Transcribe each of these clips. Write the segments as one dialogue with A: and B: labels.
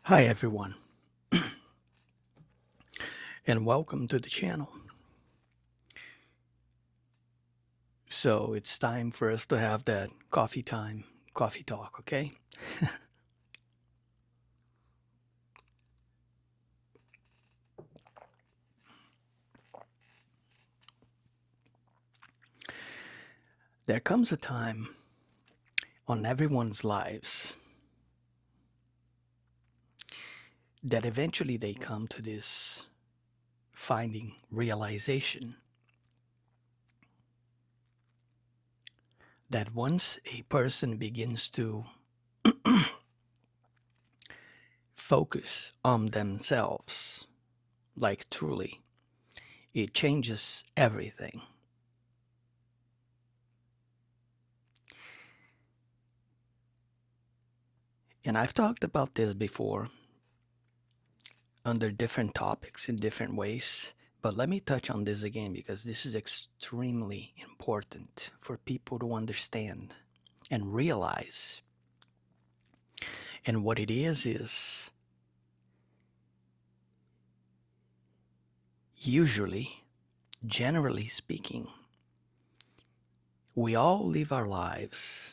A: Hi everyone, and welcome to the channel. So it's time for us to have that coffee time, coffee talk, okay? There comes a time on everyone's lives that eventually they come to this finding realization that once a person begins to focus on themselves, like truly, it changes everything. And I've talked about this before under different topics in different ways. But let me touch on this again because this is extremely important for people to understand and realize. And what it is usually, generally speaking, we all live our lives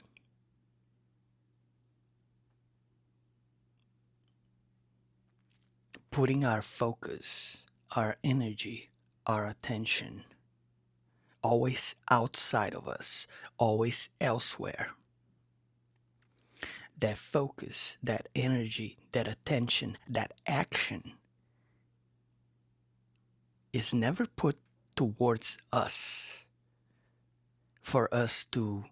A: putting our focus, our energy, our attention always outside of us, always elsewhere. That focus, that energy, that attention, that action is never put towards us for us to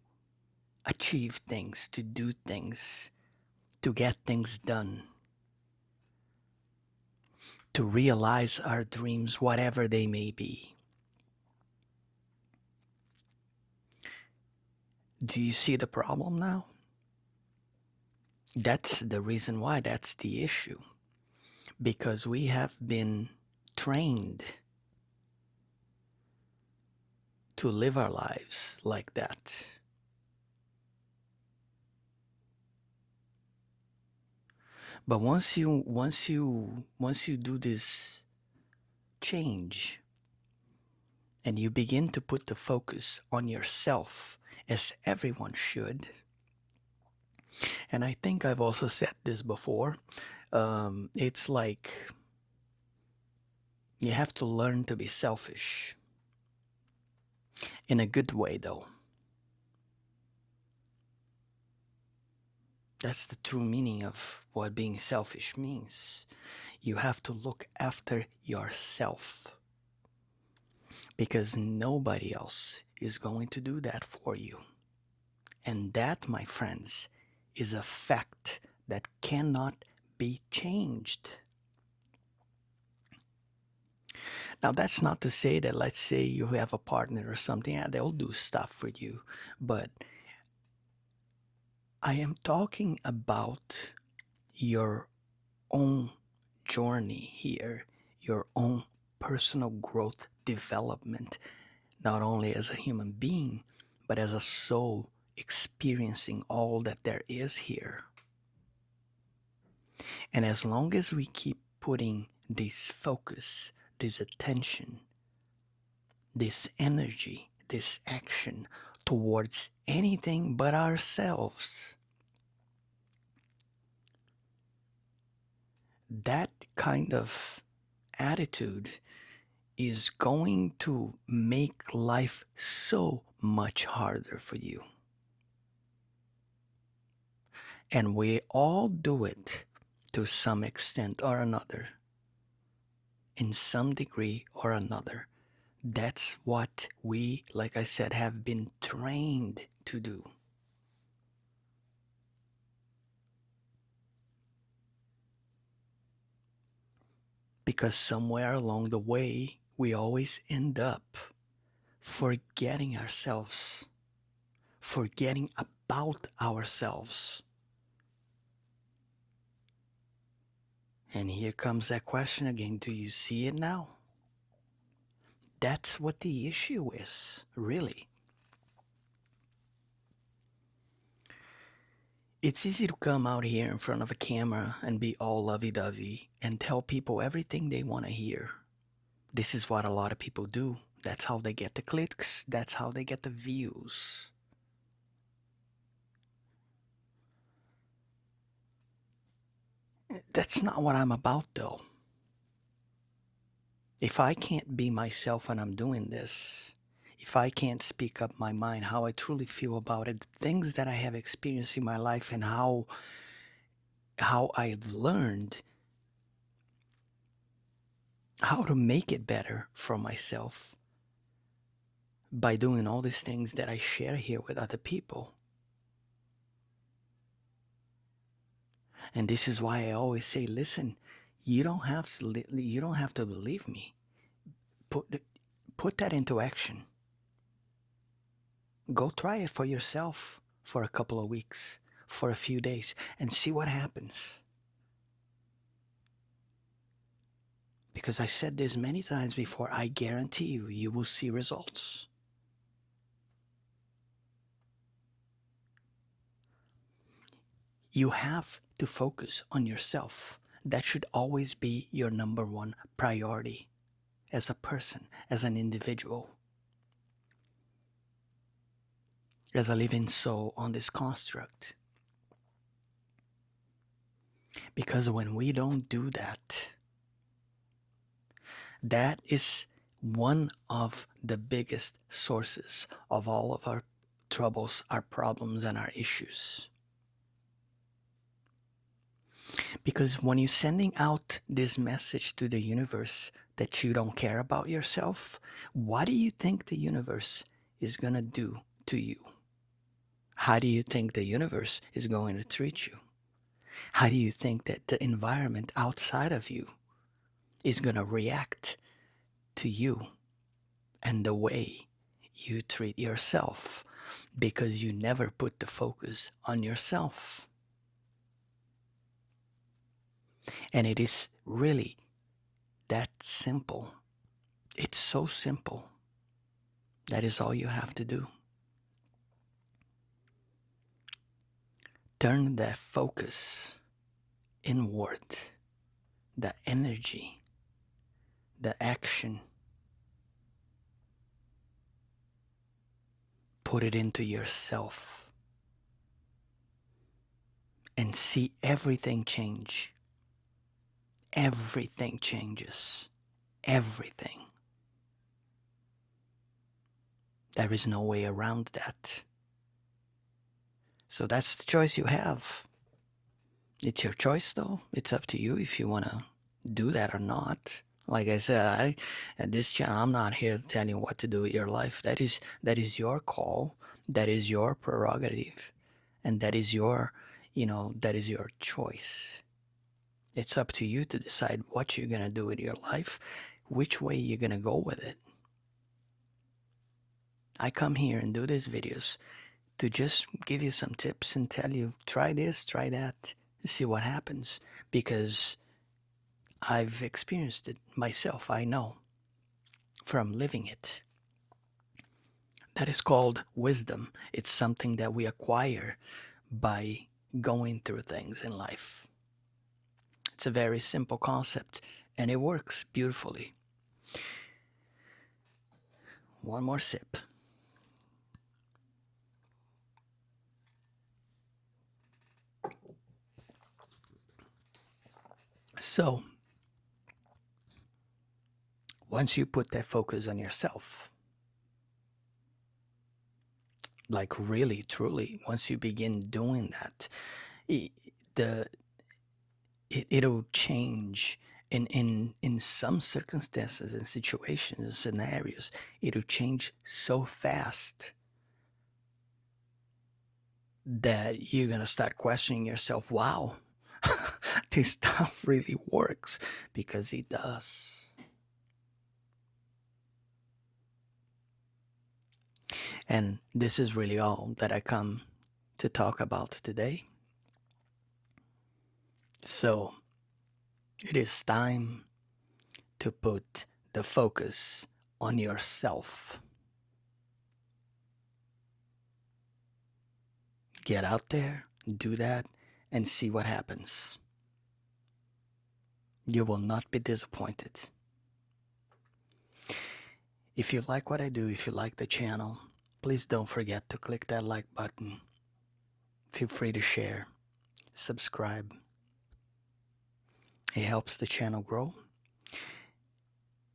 A: achieve things, to do things, to get things done, to realize our dreams, whatever they may be. Do you see the problem now? That's the reason why, that's the issue. Because we have been trained to live our lives like that. But once you do this change and you begin to put the focus on yourself, as everyone should, and I think I've also said this before, it's like you have to learn to be selfish in a good way, though. That's the true meaning of what being selfish means. You have to look after yourself because nobody else is going to do that for you. And that, my friends, is a fact that cannot be changed. Now, that's not to say that, let's say you have a partner or something, yeah, they'll do stuff for you. But I am talking about your own journey here, your own personal growth development, not only as a human being, but as a soul experiencing all that there is here. And as long as we keep putting this focus, this attention, this energy, this action towards anything but ourselves, that kind of attitude is going to make life so much harder for you. And we all do it to some extent or another, in some degree or another. That's what we, like I said, have been trained to do. Because somewhere along the way, we always end up forgetting ourselves, forgetting about ourselves. And here comes that question again, do you see it now? That's what the issue is, really. It's easy to come out here in front of a camera and be all lovey-dovey and tell people everything they want to hear. This is what a lot of people do. That's how they get the clicks. That's how they get the views. That's not what I'm about, though. If I can't be myself when I'm doing this, if I can't speak up my mind, how I truly feel about it, things that I have experienced in my life, and how I've learned how to make it better for myself by doing all these things that I share here with other people. And this is why I always say, listen, you don't have to believe me. Put that into action. Go try it for yourself for a couple of weeks, for a few days, and see what happens. Because I said this many times before, I guarantee you, you will see results. You have to focus on yourself. That should always be your number one priority as a person, as an individual, as a living soul on this construct. Because when we don't do that, that is one of the biggest sources of all of our troubles, our problems, and our issues. Because when you're sending out this message to the universe that you don't care about yourself, what do you think the universe is going to do to you? How do you think the universe is going to treat you? How do you think that the environment outside of you is going to react to you and the way you treat yourself? Because you never put the focus on yourself. And it is really that simple. It's so simple. That is all you have to do. Turn that focus inward, the energy, the action. Put it into yourself and see everything change. Everything changes. Everything. There is no way around that. So that's the choice you have. It's your choice, though. It's up to you if you want to do that or not. Like I said, at this channel, I'm not here to tell you what to do with your life. That is your call. That is your prerogative, and that is your choice. It's up to you to decide what you're gonna do with your life, which way you're gonna go with it. I come here and do these videos to just give you some tips and tell you, try this, try that, see what happens, because I've experienced it myself. I know from living it. That is called wisdom. It's something that we acquire by going through things in life. It's a very simple concept and it works beautifully. One more sip. So, once you put that focus on yourself, like really, truly, once you begin doing that, it'll change in some circumstances and situations and scenarios. It'll change so fast that you're gonna start questioning yourself. Wow, this stuff really works, because it does. And this is really all that I come to talk about today. So it is time to put the focus on yourself. Get out there Do that and see what happens. You will not be disappointed. If you like what I do, if you like the channel, please don't forget to click that like button. Feel free to share, subscribe. It helps the channel grow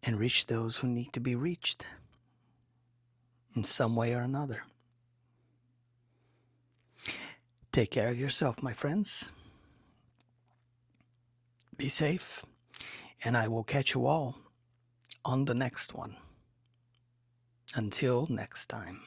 A: and reach those who need to be reached in some way or another. Take care of yourself, my friends. Be safe, and I will catch you all on the next one. Until next time.